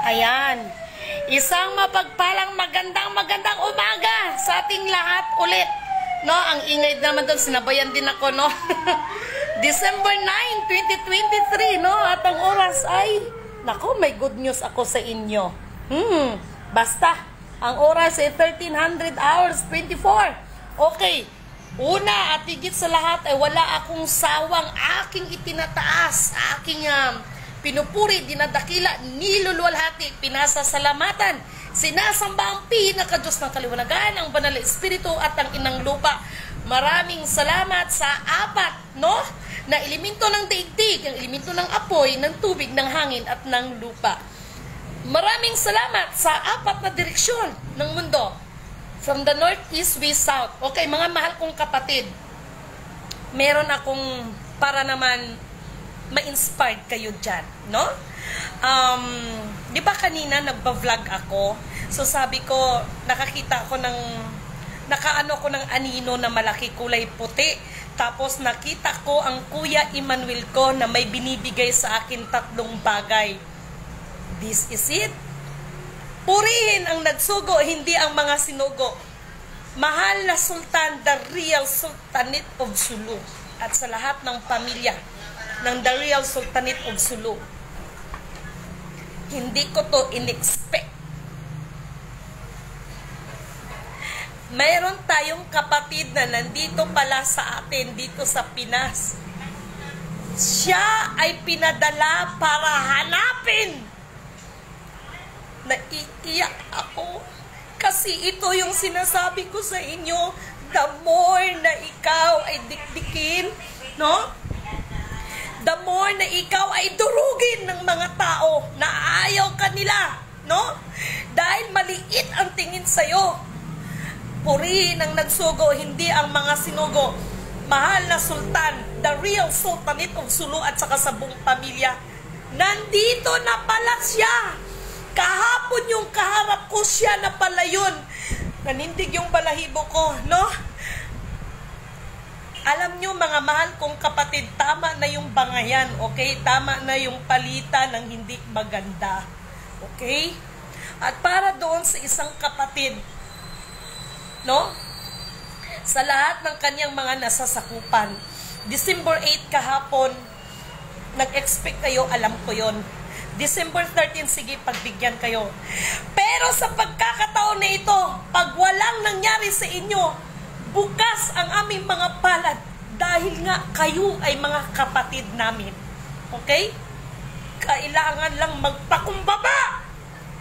Ayan. Isang mapagpalang magandang umaga sa ating lahat ulit. No, ang ingay naman doon, sinabayan din ako, no. December 9, 2023, no. At ang oras ay, nako, may good news ako sa inyo. Basta, ang oras ay 1300 hours 24. Okay. Una at higit sa lahat ay wala akong sawang aking itinataas, aking pinupuri, dinadakila, niluluwalhati, pinasasalamatan, sinasamba ang pinakadiyos ng kaliwanagan, ang banal na espiritu at ang inang lupa. Maraming salamat sa apat, no? Na elemento ng daigdig, ang elemento ng apoy, ng tubig, ng hangin at ng lupa. Maraming salamat sa apat na direksyon ng mundo. From the north, east, west, south. Okay, mga mahal kong kapatid, meron akong para naman ma-inspired kayo dyan, no? Di ba kanina nagba-vlog ako? So sabi ko, nakakita ko ng, nakaano ko ng anino na malaki kulay puti. Tapos nakita ko ang Kuya Emmanuel ko na may binibigay sa akin 3 bagay. This is it. Purihin ang nagsugo, hindi ang mga sinugo. Mahal na Sultan, the real Sultanate of Sulu. At sa lahat ng pamilya ng the real Sultanate of Sulu. Hindi ko to in-expect. Mayroon tayong kapatid na nandito pala sa atin, dito sa Pinas. Siya ay pinadala para hanapin. Naiiyak ako kasi ito yung sinasabi ko sa inyo, the more na ikaw ay dikdikin, no? The more na ikaw ay durugin ng mga tao na ayaw kanila, no? Dahil maliit ang tingin sa'yo. Purihin ang nagsugo, hindi ang mga sinugo. Mahal na Sultan, the real Sultanate of Sulu at saka sa buong pamilya. Nandito na pala siya. Kahapon yung kaharap ko, siya na pala yun. Nanindig yung balahibo ko, no? Alam nyo mga mahal kong kapatid, tama na yung bangayan, okay? Tama na yung palitan ng hindi maganda, okay? At para doon sa isang kapatid, no? Sa lahat ng kanyang mga nasasakupan, December 8 kahapon, nag-expect kayo, alam ko yon. December 13, sige, pagbigyan kayo. Pero sa pagkakataon na ito, pag walang nangyari sa inyo, bukas ang aming mga palad dahil nga kayo ay mga kapatid namin. Okay? Kailangan lang magpakumbaba.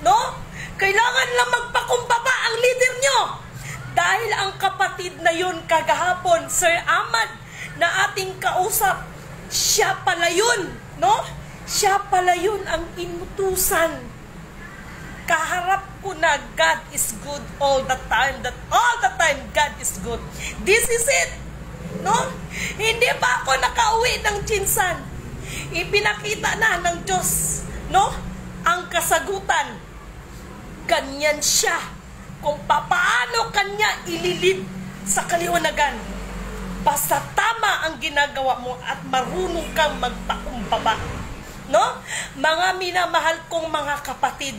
No? Kailangan lang magpakumbaba ang leader nyo. Dahil ang kapatid na yun kagahapon, Sir Ahmad, na ating kausap, siya pala yun. No? Siya pala yun ang inutusan. Kaharap ko na God is good all the time. That all the time God is good. This is it. No? Hindi pa ako nakauwi ng Chinsan. Ipinakita na ng Diyos, no? Ang kasagutan. Ganyan siya. Kung paano kanya ililid sa kaliwanagan. Basta tama ang ginagawa mo at marunong kang magpakumbaba. No? Mga minamahal kong mga kapatid,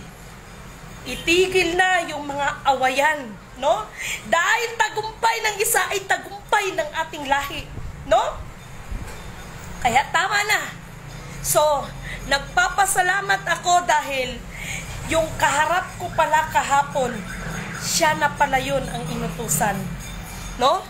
itigil na yung mga awayan, no? Dahil tagumpay ng isa ay tagumpay ng ating lahi, no? Kaya tama na. So, nagpapasalamat ako dahil yung kaharap ko pala kahapon, siya na pala yun ang inutusan, no?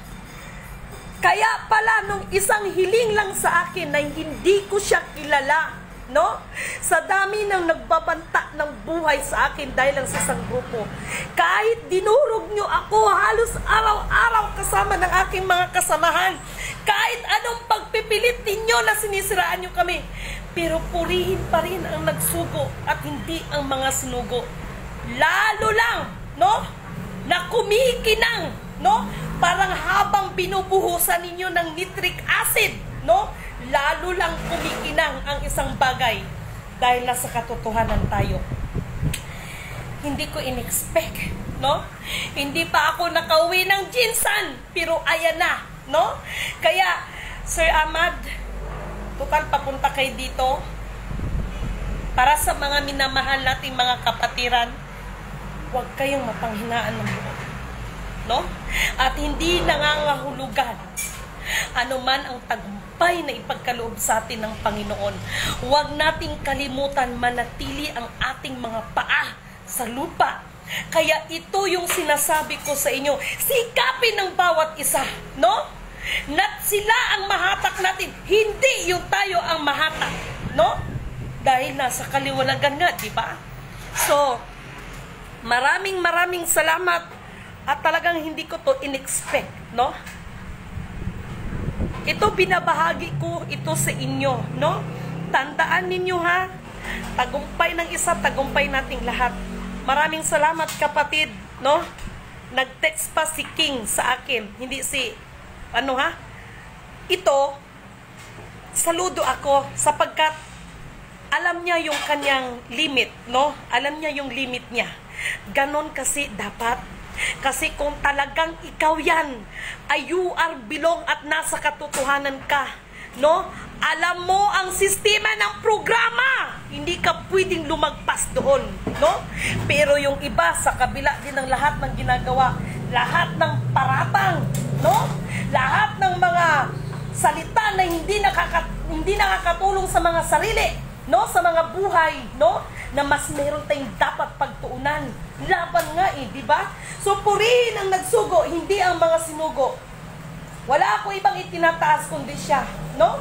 Kaya pala nung isang hiling lang sa akin na hindi ko siya kilala, no? Sa dami ng nagbabanta ng buhay sa akin dahil lang sa isang grupo. Kahit dinurog nyo ako halos araw-araw kasama ng aking mga kasamahan. Kahit anong pagpipilit ninyo na sinisiraan nyo kami. Pero purihin pa rin ang nagsugo at hindi ang mga sinugo. Lalo lang, no? Na kumikinang, no? Parang habang binubuhusan ninyo ng nitric acid, no? Lalo lang kumikinang ang isang bagay dahil nasa katotohanan tayo. Hindi ko in-expect, no? Hindi pa ako nakauwi ng Jinsan, pero ayan na, no? Kaya, Sir Ahmad, total papunta kayo dito. Para sa mga minamahal nating mga kapatiran, huwag kayong mapanghinaan ng loob. No? At hindi nangangahulugan anuman ang tagumpay na ipagkaloob sa atin ng Panginoon. Huwag nating kalimutan manatili ang ating mga paa sa lupa. Kaya ito yung sinasabi ko sa inyo, sikapin ng bawat isa, no? Na sila ang mahatak natin, hindi yung tayo ang mahatak, no? Dahil nasa kaliwanagan nga, di ba? So, maraming salamat at talagang hindi ko to in-expect, no? Ito binabahagi ko ito sa inyo, no? Tandaan ninyo ha, tagumpay ng isa, tagumpay nating lahat. Maraming salamat kapatid, no? Nag-text pa si King sa akin, hindi si Ito, saludo ako sapagkat alam niya yung kanyang limit, no? Alam niya yung limit niya. Ganon kasi dapat. Kasi kung talagang ikaw yan, ay you are belong at nasa katotohanan ka, no? Alam mo ang sistema ng programa. Hindi ka pwedeng lumagpas doon, no? Pero yung iba, sa kabila din ng lahat ng ginagawa, lahat ng paratang, no? Lahat ng mga salita na hindi nakakatulong sa mga sarili, no, sa mga buhay, no, na mas meron tayong dapat pagtuunan. Laban nga di ba? So purihin ang nagsugo, hindi ang mga sinugo. Wala ako ibang itinataas kundi siya, no?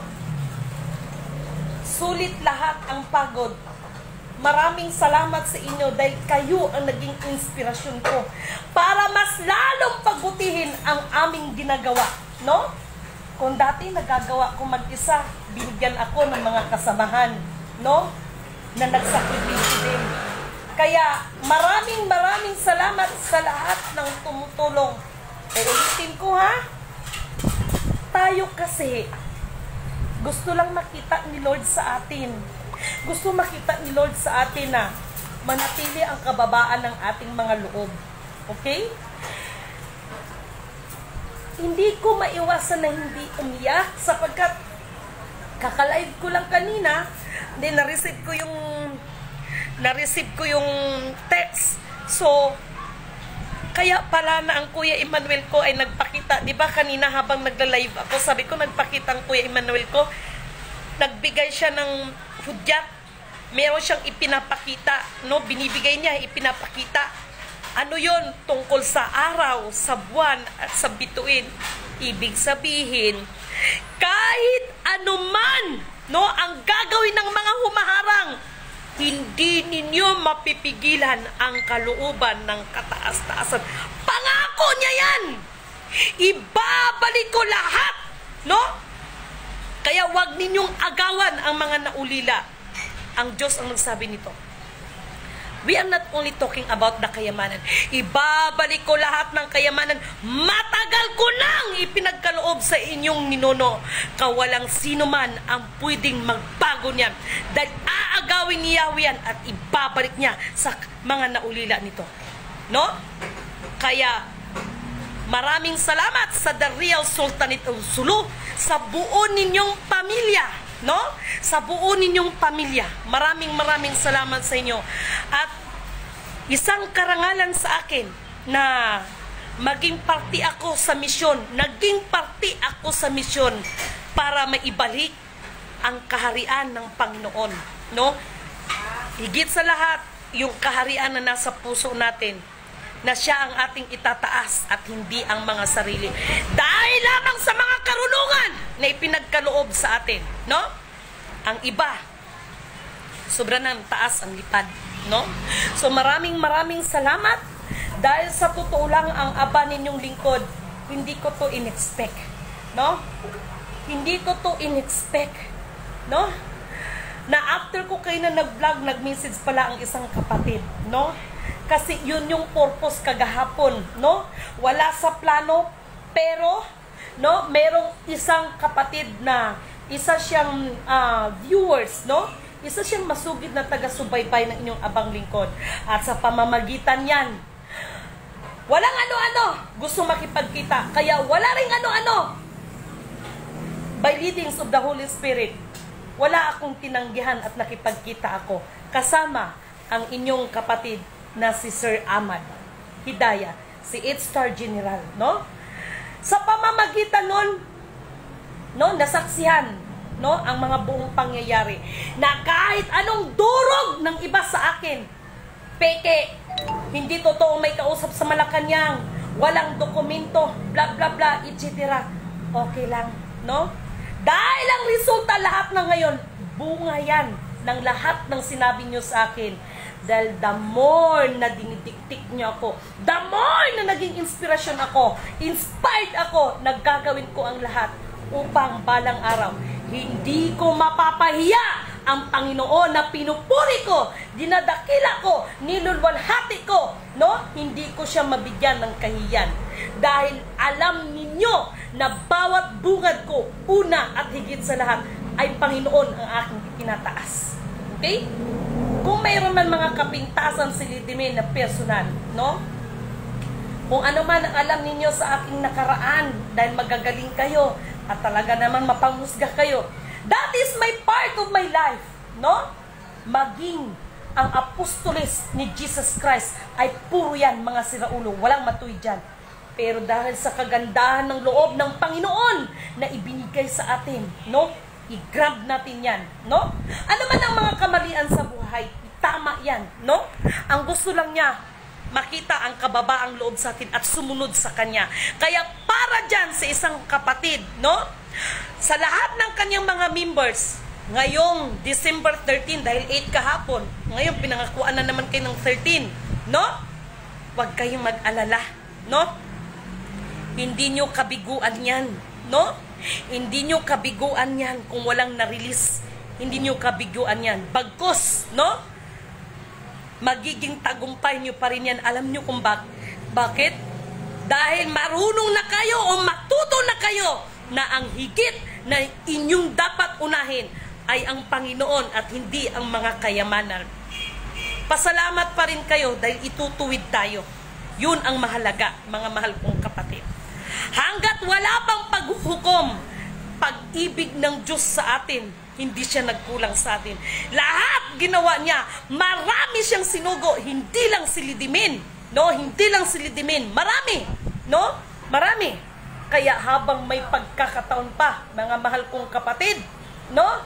Sulit lahat ang pagod. Maraming salamat sa inyo dahil kayo ang naging inspirasyon ko para mas lalong pagbutihin ang aming ginagawa, no? Kung dati nagagawa ko mag-isa, binigyan ako ng mga kasamahan, no? Na nagsakripisyo din. Kaya maraming salamat sa lahat ng tumutulong. Uulitin ko ha. Tayo kasi gusto lang makita ni Lord sa atin. Gusto makita ni Lord sa atin na manatili ang kababaan ng ating mga loob. Okay? Hindi ko maiwasan na hindi umiyak sapagkat kakalive ko lang kanina, then na-receive ko yung text. So, kaya pala na ang Kuya Emmanuel ko ay nagpakita. Di ba kanina habang nagla-live ako, sabi ko nagpakita ang Kuya Emmanuel ko. Nagbigay siya ng hudyat. Meron siyang ipinapakita. No? Binibigay niya, ipinapakita. Ano yon? Tungkol sa araw, sa buwan, at sa bituin. Ibig sabihin, kahit anuman, no, ang gagawin ng mga humaharang, hindi ninyo mapipigilan ang kalooban ng kataas-taasan. Pangako niya yan! Ibabalik ko lahat! No? Kaya wag ninyong agawan ang mga naulila. Ang Diyos ang nagsabi nito. We are not only talking about the kayamanan. Ibabalik ko lahat ng kayamanan. Matagal ko nang ipinagkaloob sa inyong ninuno. Kawalang sino man ang pwedeng magbago niyan. Dahil aagawin ni Yahweh yan at ibabalik niya sa mga naulila nito. No? Kaya, maraming salamat sa The Real Sultanate of Sulu, sa buo ninyong pamilya. No? Sa buo ninyong pamilya. Maraming salamat sa inyo. At isang karangalan sa akin na maging parti ako sa misyon. Naging parti ako sa misyon para maibalik ang kaharian ng Panginoon. No? Higit sa lahat, yung kaharian na nasa puso natin, na siya ang ating itataas at hindi ang mga sarili. Dahil lamang sa mga karunungan na ipinagkaloob sa atin, no? Ang iba, sobra ng taas ang lipad, no? So maraming salamat dahil sa totoo lang ang aba ninyong lingkod, hindi ko to in-expect, no? Hindi ko to in-expect, no? Na after ko kayo na nag-vlog, nag-message pala ang isang kapatid, no? Kasi yun yung purpose kagahapon, no? Wala sa plano, pero, no, merong isang kapatid na isa siyang viewers, no? Isa siyang masugid na taga-subaybay ng inyong abang lingkod. At sa pamamagitan yan, walang ano-ano gusto makipagkita. Kaya wala ring ano-ano. By leadings of the Holy Spirit, wala akong tinanggihan at nakipagkita ako. kasama ang inyong kapatid na si Sir Ahmad Hidayat, si 8-star General, no? Sa pamamagitan nun, no, nasaksihan, no, ang mga buong pangyayari na kahit anong durog ng iba sa akin, peke, hindi totoo, may kausap sa Malacanang, walang dokumento, bla bla bla, etc. Okay lang, no? Dahil ang resulta lahat na ngayon, bunga yan ng lahat ng sinabi nyo sa akin. Dahil the more na dinidiktik nyo ako, the more na naging inspirasyon ako, inspired ako, naggagawin ko ang lahat upang balang araw, hindi ko mapapahiya ang Panginoon na pinupuri ko, dinadakila ko, nilulwalhati ko, no? Hindi ko siya mabigyan ng kahiyan. Dahil alam ninyo na bawat bungad ko, una at higit sa lahat, ay Panginoon ang aking itinataas. Okay? Kung mayroon man mga kapintasan si Lidimin na personal, no? Kung ano man ang alam ninyo sa aking nakaraan, dahil magagaling kayo, at talaga naman mapanghusga kayo, that is my part of my life, no? Maging ang apostoles ni Jesus Christ ay puro yan mga siraulo, walang matuwid dyan. Pero dahil sa kagandahan ng loob ng Panginoon na ibinigay sa atin, no? I-grab natin yan, no? Ano man ang mga kamalian sa buhay, tama yan, no? Ang gusto lang niya, makita ang kababaang loob sa atin at sumunod sa Kanya. Kaya para dyan sa isang kapatid, no? Sa lahat ng kanyang mga members, ngayong December 13, dahil 8 kahapon, ngayon pinangakuan na naman kayo ng 13, no? Huwag kayong mag-alala, no? Hindi nyo kabiguan yan, no? Hindi nyo kabiguan yan kung walang na-release. Hindi nyo kabiguan yan. Bagkus, no? Magiging tagumpay nyo pa rin yan. Alam nyo kung bakit? Dahil marunong na kayo o matuto na kayo na ang higit na inyong dapat unahin ay ang Panginoon at hindi ang mga kayamanan. Pasalamat pa rin kayo dahil itutuwid tayo. Yun ang mahalaga, mga mahal kong kapatid. Hanggat wala pang paghuhukom, pag-ibig ng Diyos sa atin, hindi siya nagkulang sa atin. Lahat ginawa niya, marami siyang sinugo, hindi lang si Lidimin, no? Hindi lang si Lidimin, marami, no? Marami. Kaya habang may pagkakataon pa, mga mahal kong kapatid, no?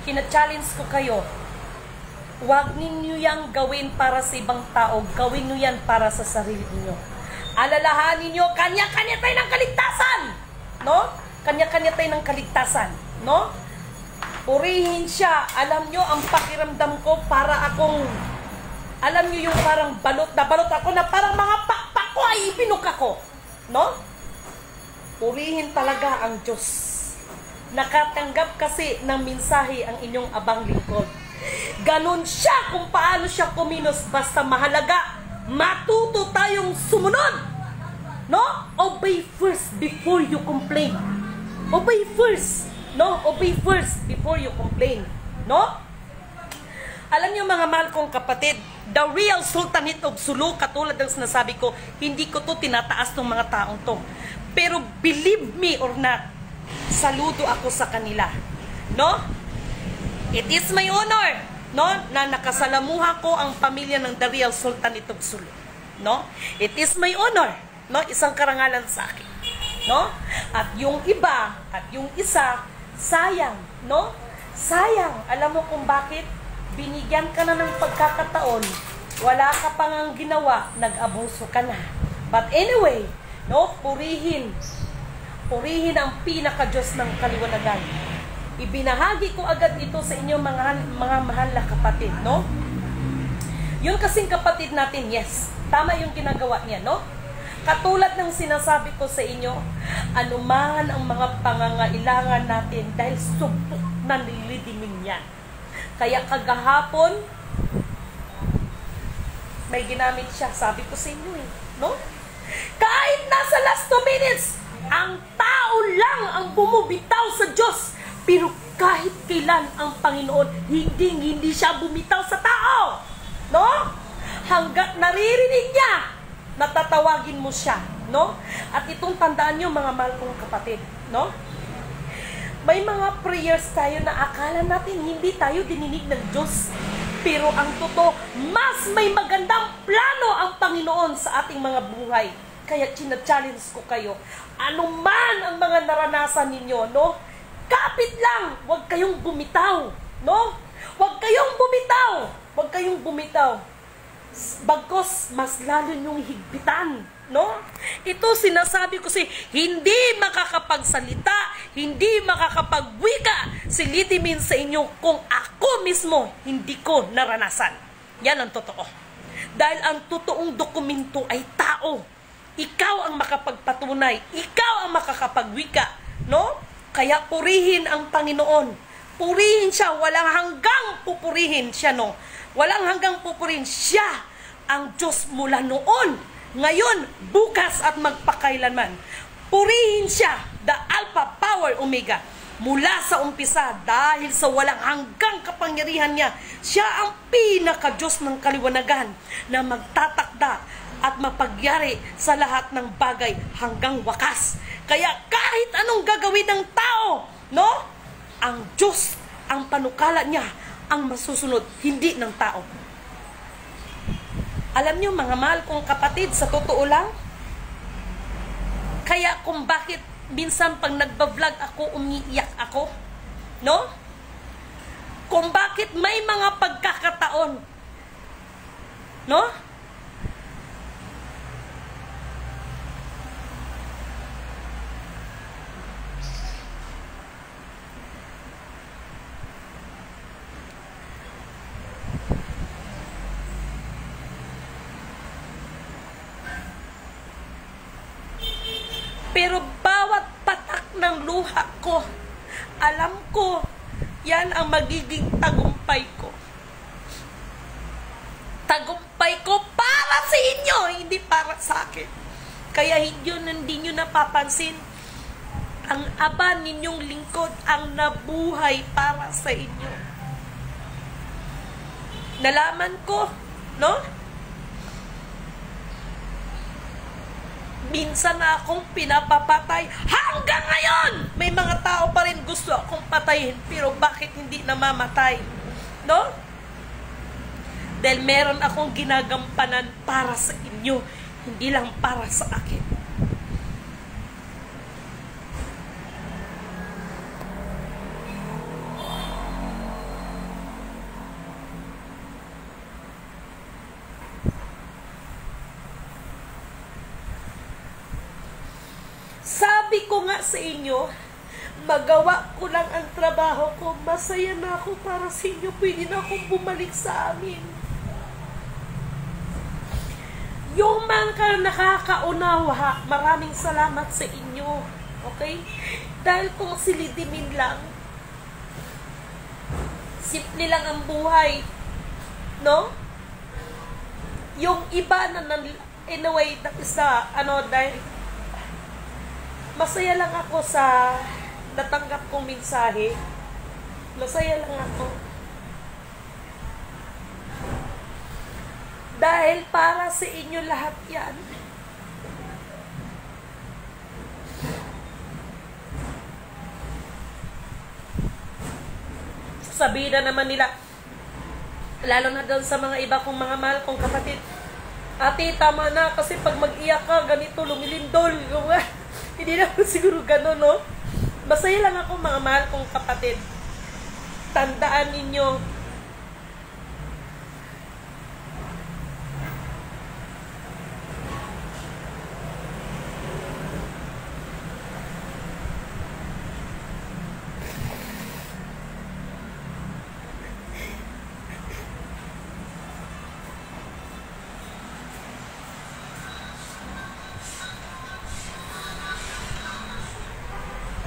Kina-challenge ko kayo, huwag ninyo yang gawin para sa ibang tao, gawin nyo yan para sa sarili niyo. Alalahanin nyo, kanya-kanya tayo ng kaligtasan, no? Kanya-kanya tayo ng kaligtasan, no? Purihin siya. Alam nyo, ang pakiramdam ko para akong, alam nyo yung parang balot ako na parang mga pakpak ko ay ipinuk ako, no? Purihin talaga ang Diyos. Nakatanggap kasi ng mensahe ang inyong abang lingkod. Ganon siya kung paano siya kumilos, basta mahalaga, matuto tayong sumunod, no? Obey first before you complain. Obey first, no? Obey first before you complain, no? Alam niyo mga mahal kong kapatid, the real Sultanate of Sulu, katulad ng sinasabi ko, hindi ko to tinataas ng mga taong to. Pero believe me or not, saludo ako sa kanila, no? It is my honor, no, na nakasalamuha ko ang pamilya ng the real Sultanate of Sulu, no? It is my honor, no? Isang karangalan sa akin, no? At yung iba, at yung isa, sayang, no? Sayang. Alam mo kung bakit? Binigyan ka na ng pagkakataon, wala ka pang ang ginawa, nag-abuso ka na. But anyway, no? Purihin ang pinaka-Diyos ng kaliwanagan. Ibinahagi ko agad ito sa inyo mga mahal na kapatid, no? Yun kasing kapatid natin, yes, tama yung ginagawa niya, no? Katulad ng sinasabi ko sa inyo, anuman ang mga pangangailangan natin dahil subok na nilidiming yan. Kaya kagahapon, may ginamit siya, sabi ko sa inyo eh, no? Kahit nasa last 2 minutes, ang tao lang ang bumubitaw sa Diyos. Pero kahit kailan ang Panginoon, hindi siya bumitaw sa tao. No? Hanggat naririnig niya, natatawagin mo siya. No? At itong tandaan niyo mga mahal kong kapatid. No? May mga prayers tayo na akala natin hindi tayo dininig ng Diyos. Pero ang totoo, mas may magandang plano ang Panginoon sa ating mga buhay. Kaya challenge ko kayo, ano man ang mga naranasan ninyo, no? Kapit lang, huwag kayong bumitaw, no? Huwag kayong bumitaw, huwag kayong bumitaw. Bagkos, mas lalo nyong higpitan, no? Ito sinasabi ko hindi makakapagsalita, hindi makakapagwika si Lydimin sa inyo kung ako mismo hindi ko naranasan. Yan ang totoo. Dahil ang totoong dokumento ay tao. Ikaw ang makapagpatunay, ikaw ang makakapagwika, no? Kaya purihin ang Panginoon. Purihin siya, walang hanggang pupurihin siya, no? Walang hanggang pupurihin siya ang Diyos mula noon, ngayon, bukas at magpakailanman. Purihin siya, the Alpha, Power, Omega, mula sa umpisa, dahil sa walang hanggang kapangyarihan niya. Siya ang pinaka-Diyos ng kaliwanagan na magtatakda at mapagyari sa lahat ng bagay hanggang wakas. Kaya kahit anong gagawin ng tao, no? Ang Diyos, ang panukala niya, ang masusunod, hindi ng tao. Alam niyo mga mahal kong kapatid, sa totoo lang, kaya kung bakit minsan pag nagbablog ako, umiiyak ako, no? Kung bakit may mga pagkakataon, no? Pero bawat patak ng luha ko, alam ko, yan ang magiging tagumpay ko. Tagumpay ko para sa inyo, hindi para sa akin. Kaya hindi nyo napapansin, ang aba ninyong lingkod ang nabuhay para sa inyo. Nalaman ko, no? Minsan na akong pinapapatay. Hanggang ngayon, may mga tao pa rin gusto akong patayin. Pero bakit hindi namamatay? No? Dahil meron akong ginagampanan para sa inyo. Hindi lang para sa akin. Sabi ko nga sa inyo, magawa ko lang ang trabaho ko, masaya na ako para sa inyo, pwede na akong bumalik sa amin. Yung mga nakakaunawa, maraming salamat sa inyo. Okay? Dahil kung si Lydimin lang, simple lang ang buhay. No? Yung iba na in a way, dahil masaya lang ako sa natanggap kong mensahe. Masaya lang ako. Dahil para sa inyo lahat yan. Sabihin na naman nila, lalo na doon sa mga iba kong mga mahal kong kapatid, ate, tama na, kasi pag mag-iyak ka, ganito, lumilindol. Hindi naman siguro gano'n, no? Masaya lang ako, mga mahal kong kapatid. Tandaan ninyo,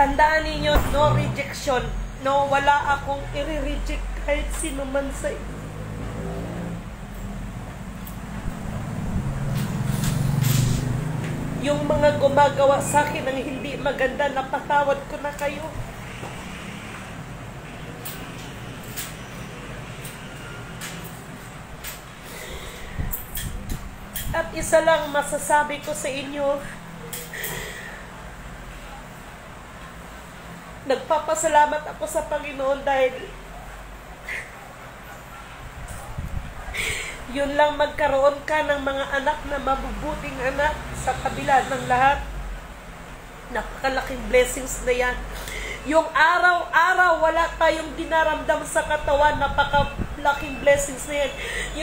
tandaan ninyo, no rejection. No, wala akong i-reject kahit sino man sa inyo. Yung mga gumagawa sa akin ng hindi maganda, napatawad ko na kayo. At isa lang masasabi ko sa inyo, Nagpapasalamat ako sa Panginoon dahil yun lang, magkaroon ka ng mga anak na mabubuting anak sa kabila ng lahat. Napakalaking blessings na yan. Yung araw-araw wala tayong dinaramdam sa katawan, napakalaking blessings na yan.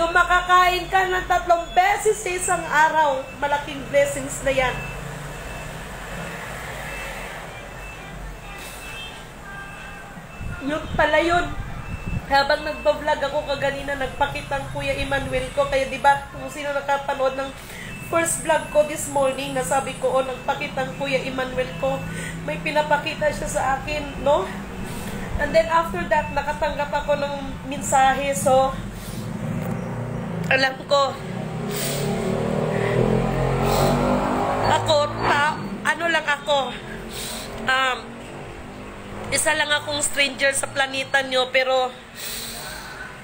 Yung makakain ka ng 3 beses sa isang araw, malaking blessings na yan. Yun pala yun. Habang nagbablog ako kaganina, nagpakita ang Kuya Emmanuel ko. Kaya diba, kung sino nakapanood ng first vlog ko this morning, nasabi ko, nagpakita ang Kuya Emmanuel ko. May pinapakita siya sa akin, no? And then after that, nakatanggap ako ng mensahe. So, alam ko, isa lang akong stranger sa planeta nyo, pero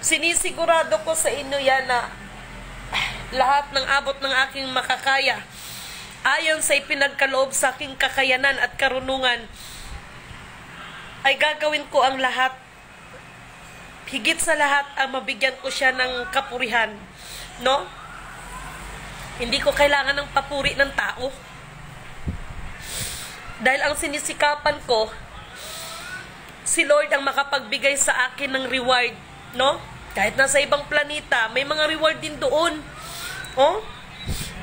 sinisigurado ko sa inyo yan na lahat ng abot ng aking makakaya, ayon sa ipinagkaloob sa aking kakayanan at karunungan, ay gagawin ko ang lahat. Higit sa lahat, ang mabigyan ko siya ng kapurihan. No? Hindi ko kailangan ng papuri ng tao. Dahil ang sinisikapan ko, si Lord ang makapagbigay sa akin ng reward. No? Kahit nasa ibang planeta, may mga reward din doon. Oh?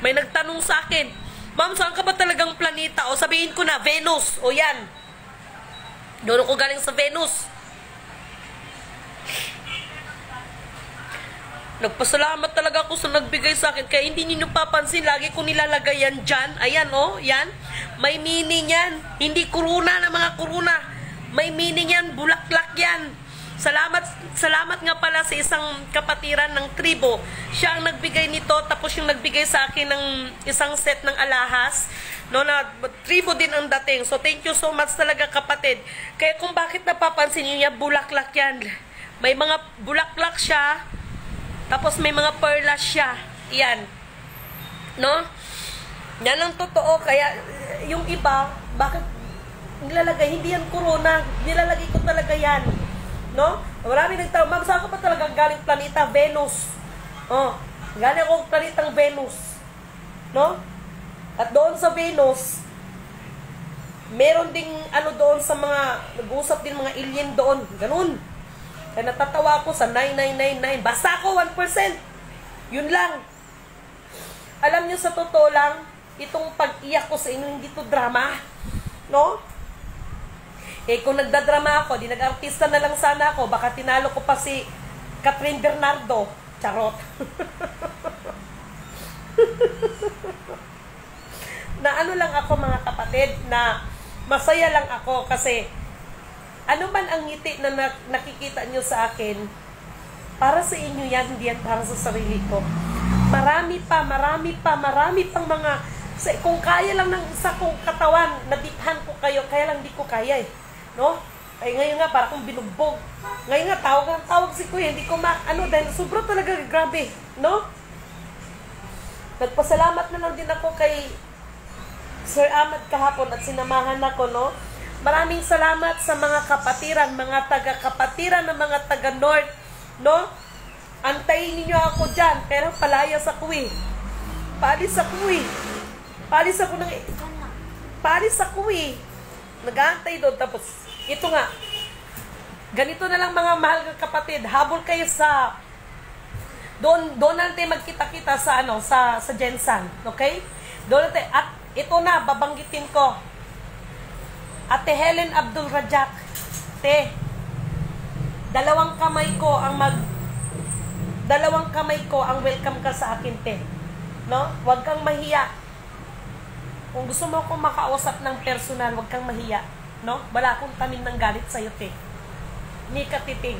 May nagtanong sa akin, Ma'am, saan ka ba talagang planeta? O sabihin ko na, Venus. O yan. Doon ako galing sa Venus. Nagpasalamat talaga ako sa nagbigay sa akin. Kaya hindi niyo papansin, lagi ko nilalagay yan dyan. Ayan, oh, yan. May meaning yan. Hindi kuruna na mga kuruna. May meaning yan, bulaklak yan. Salamat nga pala sa isang kapatiran ng tribo. Siya ang nagbigay nito, tapos yung nagbigay sa akin ng isang set ng alahas. No, na tribo din ang dating. So thank you so much talaga, kapatid. Kaya kung bakit napapansin niyo yan, bulaklak yan. May mga bulaklak siya, tapos may mga perlas siya. Yan. No? Yan ang totoo. Kaya yung iba, bakit nilalagay? Hindi yan corona. Nilalagay ko talaga yan. No? Marami nagtawag, Ma'am, saan ka pa talaga galing planeta? Venus. Oh, galing akong planetang Venus. No? At doon sa Venus, meron ding ano doon sa mga, nag-uusap din mga alien doon. Ganun. Kaya natatawa ako sa 9999. Basta ako 1%. Yun lang. Alam nyo, sa totoo lang, itong pag-iyak ko sa inyo, hindi to drama. No? Eh, kung nagdadrama ako, di nag-artista na lang sana ako, baka tinalo ko pa si Catherine Bernardo. Charot. Na ano lang ako, mga kapatid, na masaya lang ako kasi ano man ang ngiti na nakikita nyo sa akin, para sa inyo yan, hindi yan para sa sarili ko. Marami pang mga, kung kaya lang ng isa kong katawan, nadiphan ko kayo, kaya lang di ko kaya eh. No? Ay ngayon nga, para kong binugbog. Ngayon nga, tawag si Kuya, hindi ko dahil sobrang talaga, grabe. No? Nagpasalamat na lang din ako kay Sir Ahmad kahapon at sinamahan ako, no? Maraming salamat sa mga kapatiran, mga taga-kapatiran ng mga taga-North, no? Antayin niyo ako dyan, pero palayas ako eh. Paalis ako eh. Nag-aantay doon, tapos, ito nga, ganito na lang mga mahal ng kapatid, habol kayo sa, doon natin magkita-kita sa, sa Jensan, okay? Doon natin, at ito na, babanggitin ko, Ate Helen Abdul Rajak, dalawang kamay ko ang welcome ka sa akin, no? Huwag kang mahiya. Kung gusto mo akong makausap ng personal, huwag kang mahiya, no? Wala akong tanim ng galit sa'yo, Ni katiting.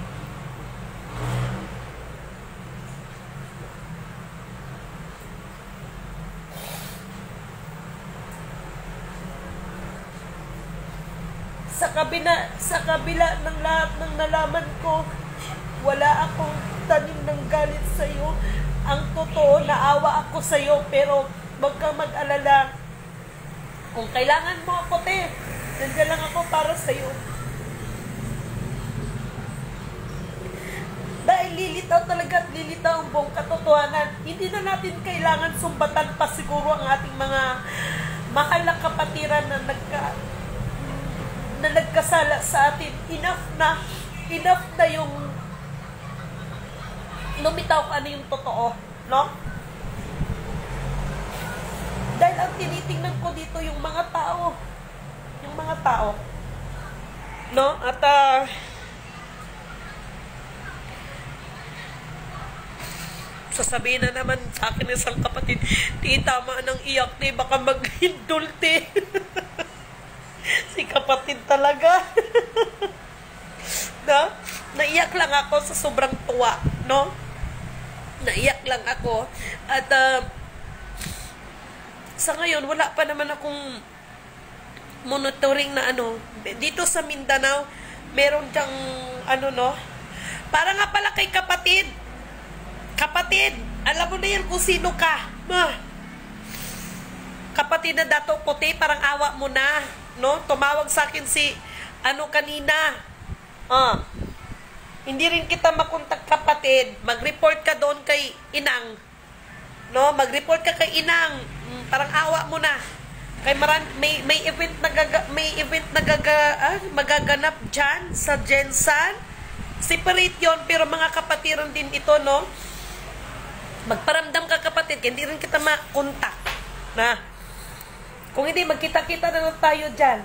Sa kabila ng lahat ng nalaman ko, wala akong tanim ng galit sa'yo. Ang totoo, naawa ako sa'yo, pero huwag kang mag-alala. Kung kailangan mo ako, nandiyan lang ako para sa'yo. ay lilitaw talaga at lilitaw ang buong katotohanan. Hindi na natin kailangan sumbatan pa siguro ang ating mga mahal na kapatiran na nagkasala sa atin. Enough na yung lumitaw kung ano yung totoo, no? Dahil ang tinitingnan ko dito yung mga tao, no? At sasabihin na naman sa akin isang kapatid, tama ng iyak ni, baka maghindulte. Si kapatid talaga. No? Naiyak lang ako sa sobrang tuwa, no? Naiyak lang ako. At sa ngayon, wala pa naman akong monitoring na dito sa Mindanao, meron dyang no? Para nga pala kay kapatid, alam mo na yan kung sino ka. Kapatid na Dato Puti, parang awa mo na, no? Tumawag sa akin si kanina. Hindi rin kita makontak, kapatid. Mag-report ka doon kay Inang. No, mag-report ka kay Inang. Parang awa mo na. Kay may event magaganap diyan sa Jensan. Separate 'yon, pero mga kapatiran din ito, no? Magparamdam ka, kapatid, hindi rin kita makontak. Na. Kung hindi, magkita-kita na lang tayo diyan.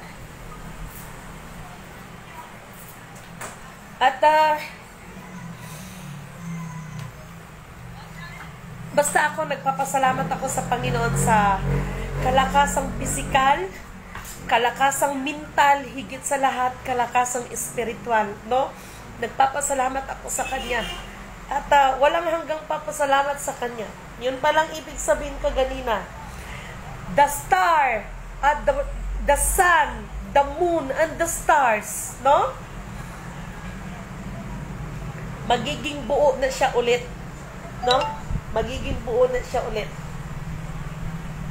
At basta ako, nagpapasalamat ako sa Panginoon sa kalakasang pisikal, kalakasang mental, higit sa lahat, kalakasang espiritual, no? Nagpapasalamat ako sa Kanya. At walang hanggang papasalamat sa Kanya. Yun palang ibig sabihin ko ganina. The star, the sun, the moon, and the stars, no? Magiging buo na siya ulit, no? Magiging buo na siya ulit.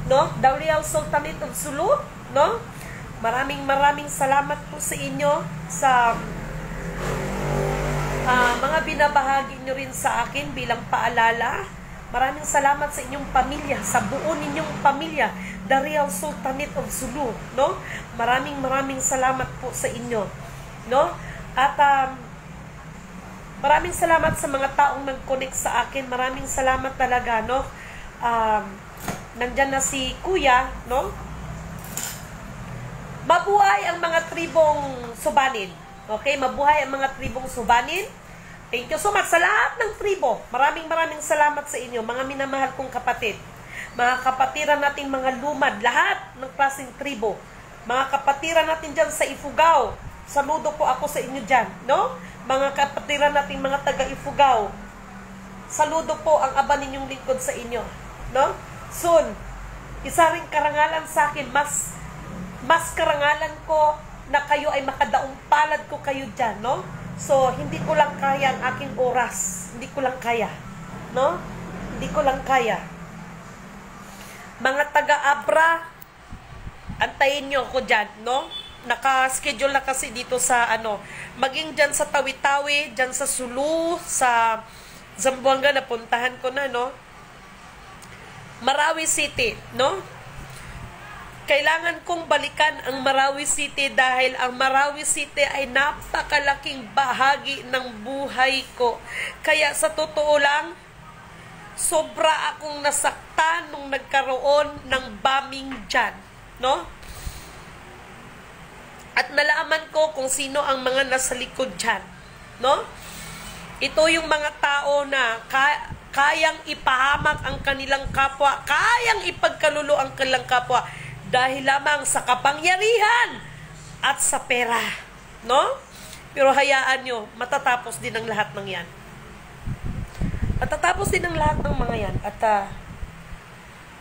No? The Real Sultanate of Sulu, no? Maraming salamat po sa inyo sa mga binabahagi nyo rin sa akin bilang paalala. Maraming salamat sa inyong pamilya, sa buo ninyong pamilya, The Real Sultanate of Sulu, no? Maraming salamat po sa inyo, no? At maraming salamat sa mga taong nag-connect sa akin. Maraming salamat talaga, no? Nandyan na si Kuya, no? Mabuhay ang mga tribong Subanin. Okay? Mabuhay ang mga tribong Subanin. Thank you so much sa lahat ng tribo. Maraming salamat sa inyo, mga minamahal kong kapatid. Mga kapatiran natin, mga lumad, lahat ng klaseng tribo. Mga kapatiran natin dyan sa Ifugao. Saludo po ako sa inyo dyan, no? Mga kapatiran natin, mga taga-Ifugao. Saludo po ang aba ninyong lingkod sa inyo, no? Soon, isa ring karangalan sa akin, mas karangalan ko na kayo ay makadaong palad ko kayo dyan, no? So, hindi ko lang kaya ang aking oras. Hindi ko lang kaya, no? Hindi ko lang kaya. Mga taga-Abra, antayin nyo ako dyan, no? Naka-schedule na kasi dito sa, maging dyan sa Tawi-Tawi, dyan sa Sulu, sa Zamboanga, napuntahan ko na, no? Marawi City, no? Kailangan kong balikan ang Marawi City dahil ang Marawi City ay napakalaking bahagi ng buhay ko. Kaya sa totoo lang, sobra akong nasaktan nung nagkaroon ng bombing dyan, no? At nalaman ko kung sino ang mga nasa likod dyan, no? Ito yung mga tao na kayang ipahamak ang kanilang kapwa, kayang ipagkalulo ang kanilang kapwa dahil lamang sa kapangyarihan at sa pera, no? Pero hayaan nyo, matatapos din ang lahat ng yan. Matatapos din ang lahat ng mga yan. At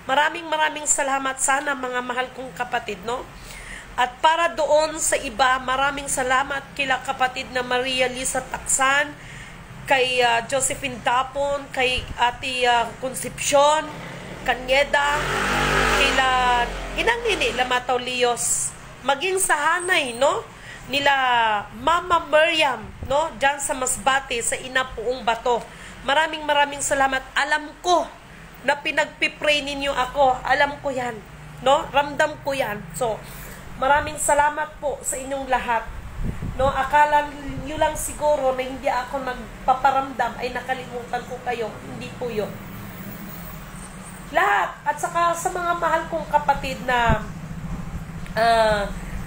maraming salamat sana, mga mahal kong kapatid, no? At para doon sa iba, maraming salamat kila kapatid na Maria Lisa Taksan, kay Josephine Dapon, kay Ate Concepcion Kanyeda, kila Inang Nini Lamataw Lios, maging sa Hanay, no? nila Mama Miriam, no? Diyan sa Masbate, sa Inapuong Bato. Maraming salamat. Alam ko na pinagpipray ninyo ako. Alam ko yan, no? Ramdam ko yan. So, maraming salamat po sa inyong lahat. No, akala niyo lang siguro na hindi ako nagpaparamdam ay nakalimutan ko kayo. Hindi po 'yon. Lahat at saka sa mga mahal kong kapatid na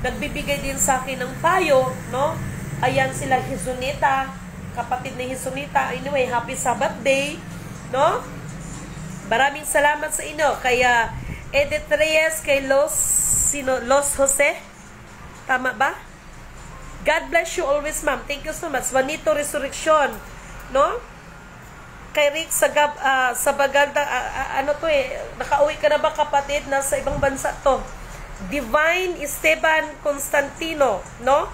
nagbibigay din sa akin ng payo, no? Ayan sila Hizunita, kapatid ni Hizunita. Anyway, happy Sabbath day, no? Maraming salamat sa inyo. Kaya Edith Reyes, kay Los Jose. Tama ba? God bless you always, ma'am. Thank you so much. Juanito Resurrection, no? Kay Rick sa Bagalda, nakauwi ka na ba kapatid? Nasa ibang bansa to. Divine Esteban Constantino, no?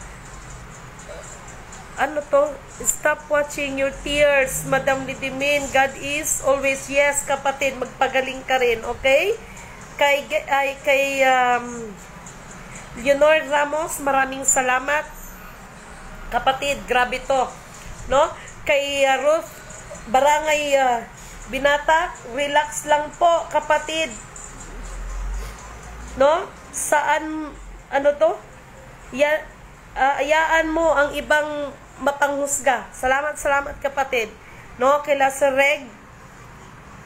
Ano to? Stop watching your tears, Madam Lidimin. God is always, yes, kapatid, magpagaling ka rin, okay? Kay Leonor Ramos, maraming salamat. Kapatid, grabe to, no? Kay Ruth Barangay Binata, relax lang po, kapatid. No? Saan, ano to? Ayaan mo ang ibang mapanghusga. Salamat kapatid. No? Kay Lasereg,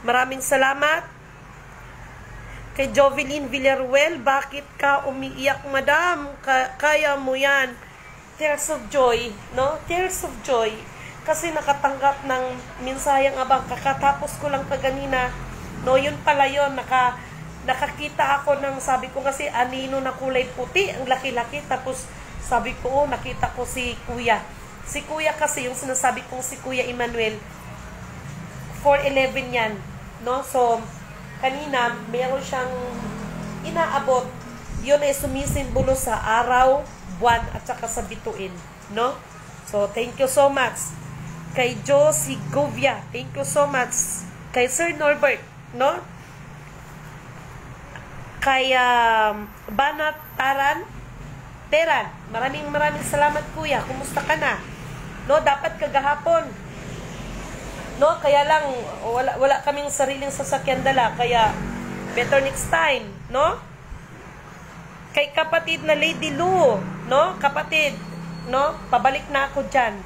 maraming salamat. Kay Jovelyn Villaruel, bakit ka umiiyak, madam? Kaya mo yan. Tears of joy, no? Tears of joy. Kasi nakatanggap ng minsayang abang. Kakatapos ko lang kaganina, no? Yun pala yun, nakakita ako ng, sabi ko kasi anino na kulay puti, ang laki-laki, tapos sabi ko, nakita ko si Kuya. Si Kuya kasi, yung sinasabi kong si Kuya Emmanuel, 4'11 yan, no? So, kanina, meron siyang inaabot. Yun ay sumisimbolo sa araw, buwan, at saka sa bituin, no? So, thank you so much. Kay Josie Govia, thank you so much. Kay Sir Norbert, no? Kay Banat Teran, maraming salamat kuya. Kumusta ka na? No, dapat kagahapon. No, kaya lang wala kaming sariling sasakyan dala, kaya better next time, no? Kay kapatid na Lady Lou, no? Kapatid, no? Pabalik na ako diyan.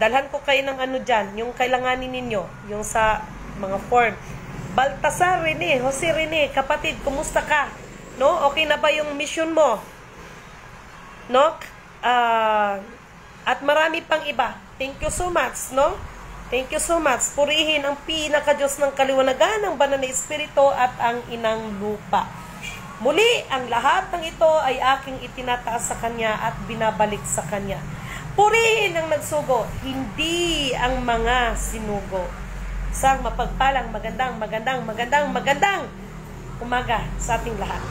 Dalhan ko kayo ng ano diyan, yung kailanganin ninyo, yung sa mga form. Baltasar Rene, Jose Rene, kapatid, kumusta ka? No? Okay na ba yung mission mo? No? At marami pang iba. Thank you so much, no? Thank you so much. Purihin ang pinaka-Diyos ng kaliwanagan, ang banal na espiritu at ang inang lupa. Muli, ang lahat ng ito ay aking itinataas sa Kanya at binabalik sa Kanya. Purihin ang nagsugo, hindi ang mga sinugo. Isang mapagpalang magandang umaga sa ating lahat.